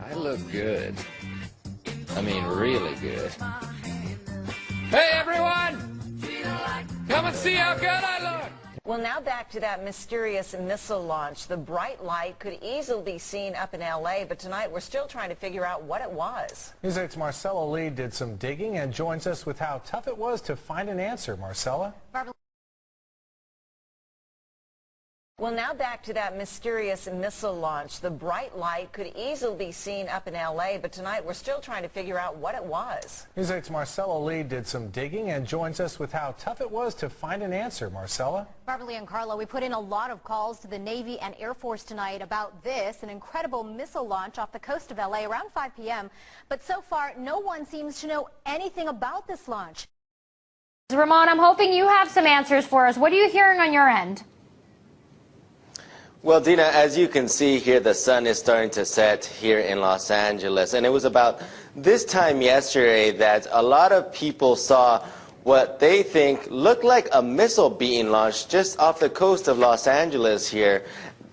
I look good. I mean, really good. Hey, everyone! Come and see how good I look! Well, now back to that mysterious missile launch. The bright light could easily be seen up in L.A., but tonight we're still trying to figure out what it was. News 8's Marcella Lee did some digging and joins us with how tough it was to find an answer. Marcella? Well, now back to that mysterious missile launch. The bright light could easily be seen up in L.A., but tonight we're still trying to figure out what it was. News 8's Marcella Lee did some digging and joins us with how tough it was to find an answer. Marcella? Barbara Lee and Carlo, we put in a lot of calls to the Navy and Air Force tonight about this, an incredible missile launch off the coast of L.A. around 5 p.m. But so far, no one seems to know anything about this launch. Ramon, I'm hoping you have some answers for us. What are you hearing on your end? Well, Dina, as you can see here, the sun is starting to set here in Los Angeles. And it was about this time yesterday that a lot of people saw what they think looked like a missile being launched just off the coast of Los Angeles here.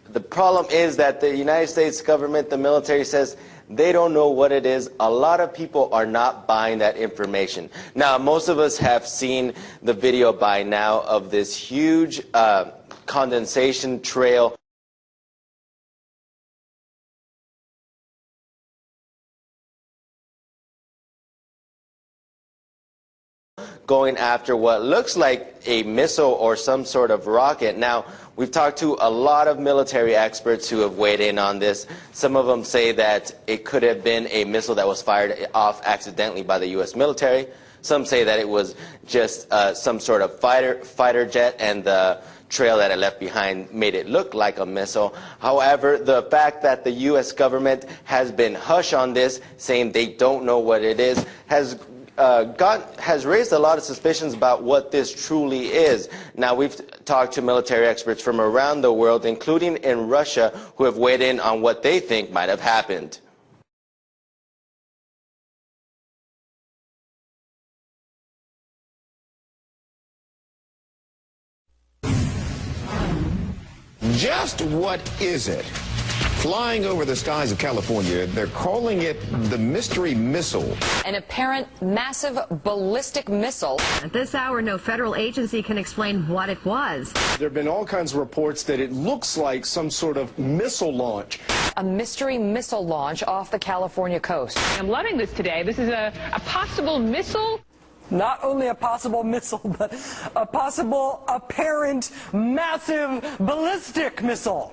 The problem is that the United States government, the military, says they don't know what it is. A lot of people are not buying that information. Now, most of us have seen the video by now of this huge condensation trail going after what looks like a missile or some sort of rocket. Now, we've talked to a lot of military experts who have weighed in on this. Some of them say that it could have been a missile that was fired off accidentally by the U.S. military. Some say that it was just some sort of fighter jet, and the trail that it left behind made it look like a missile. However, the fact that the U.S. government has been hush on this, saying they don't know what it is, has raised a lot of suspicions about what this truly is. Now, we've talked to military experts from around the world, including in Russia, who have weighed in on what they think might have happened. Just what is it? Flying over the skies of California, they're calling it the mystery missile. An apparent massive ballistic missile. At this hour, no federal agency can explain what it was. There have been all kinds of reports that it looks like some sort of missile launch. A mystery missile launch off the California coast. I'm loving this today. This is a possible missile. Not only a possible missile, but a possible apparent massive ballistic missile.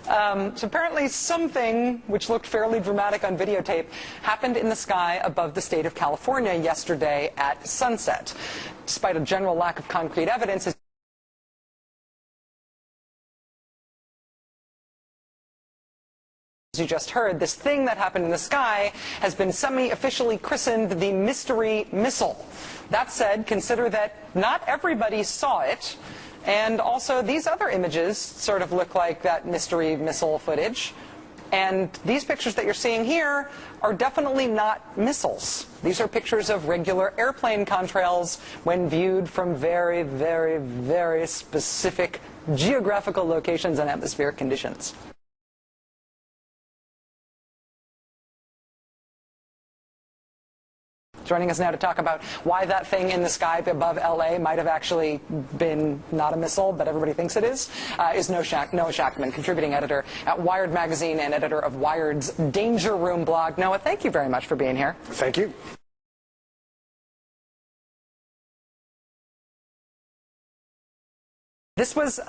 So apparently something which looked fairly dramatic on videotape happened in the sky above the state of California yesterday at sunset. Despite a general lack of concrete evidence, as you just heard, this thing that happened in the sky has been semi-officially christened the mystery missile. That said, consider that not everybody saw it. And also, these other images sort of look like that mystery missile footage. And these pictures that you're seeing here are definitely not missiles. These are pictures of regular airplane contrails when viewed from very, very, very specific geographical locations and atmospheric conditions. Joining us now to talk about why that thing in the sky above L.A. might have actually been not a missile, but everybody thinks it is Noah Shachtman, contributing editor at Wired Magazine and editor of Wired's Danger Room blog. Noah, thank you very much for being here. Thank you. This was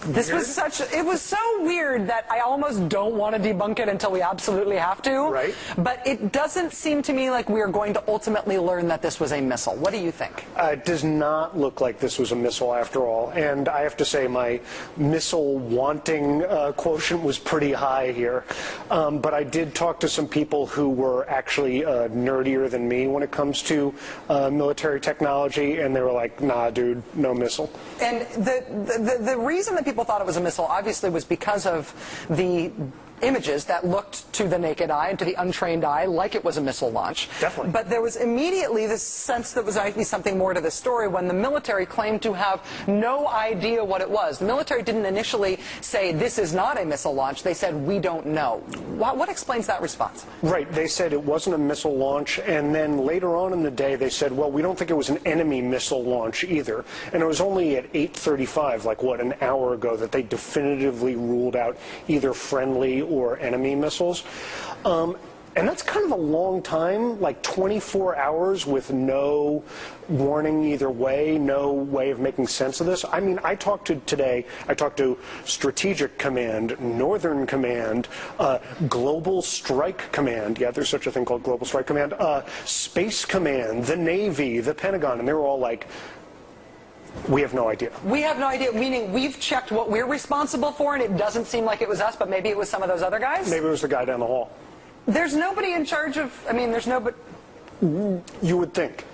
it was so weird that I almost don't want to debunk it until we absolutely have to. Right. But it doesn't seem to me like we are going to ultimately learn that this was a missile. What do you think? It does not look like this was a missile after all. And I have to say my missile wanting quotient was pretty high here. But I did talk to some people who were actually nerdier than me when it comes to military technology, and they were like, nah, dude, no missile. And the reason that people thought it was a missile obviously was because of the images that looked to the naked eye and to the untrained eye like it was a missile launch. Definitely. But there was immediately this sense that was might be something more to the story when the military claimed to have no idea what it was. The military didn't initially say this is not a missile launch. They said we don't know. What explains that response? Right. They said it wasn't a missile launch, and then later on in the day they said, well, we don't think it was an enemy missile launch either. And it was only at 8:35, like what, an hour ago, that they definitively ruled out either friendly or enemy missiles. And that's kind of a long time, like 24 hours with no warning either way, no way of making sense of this. I mean, I talked to Strategic Command, Northern Command, Global Strike Command. Yeah, there's such a thing called Global Strike Command. Space Command, the Navy, the Pentagon, and they were all like, we have no idea. We have no idea, meaning we've checked what we're responsible for, and it doesn't seem like it was us, but maybe it was some of those other guys? Maybe it was the guy down the hall. There's nobody in charge of, I mean, there's nobody. You would think.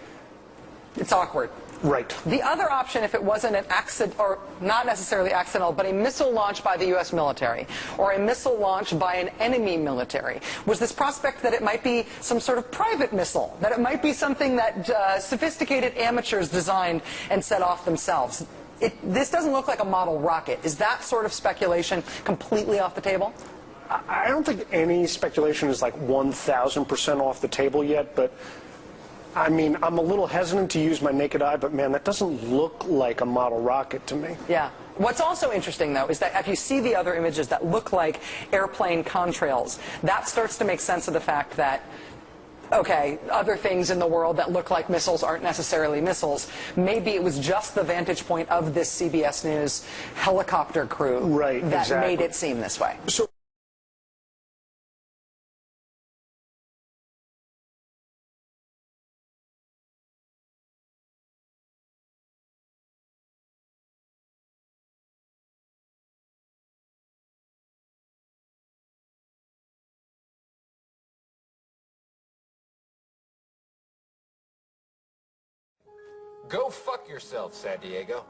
It's awkward. Right. The other option, if it wasn't an accident, or not necessarily accidental, but a missile launch by the U.S. military, or a missile launch by an enemy military, was this prospect that it might be some sort of private missile, that it might be something that sophisticated amateurs designed and set off themselves. This doesn't look like a model rocket. Is that sort of speculation completely off the table? I don't think any speculation is like 1,000% off the table yet, but I mean, I'm a little hesitant to use my naked eye, but man, that doesn't look like a model rocket to me. Yeah. What's also interesting, though, is that if you see the other images that look like airplane contrails, that starts to make sense of the fact that, okay, other things in the world that look like missiles aren't necessarily missiles. Maybe it was just the vantage point of this CBS News helicopter crew that made it seem this way. So Go fuck yourself, San Diego.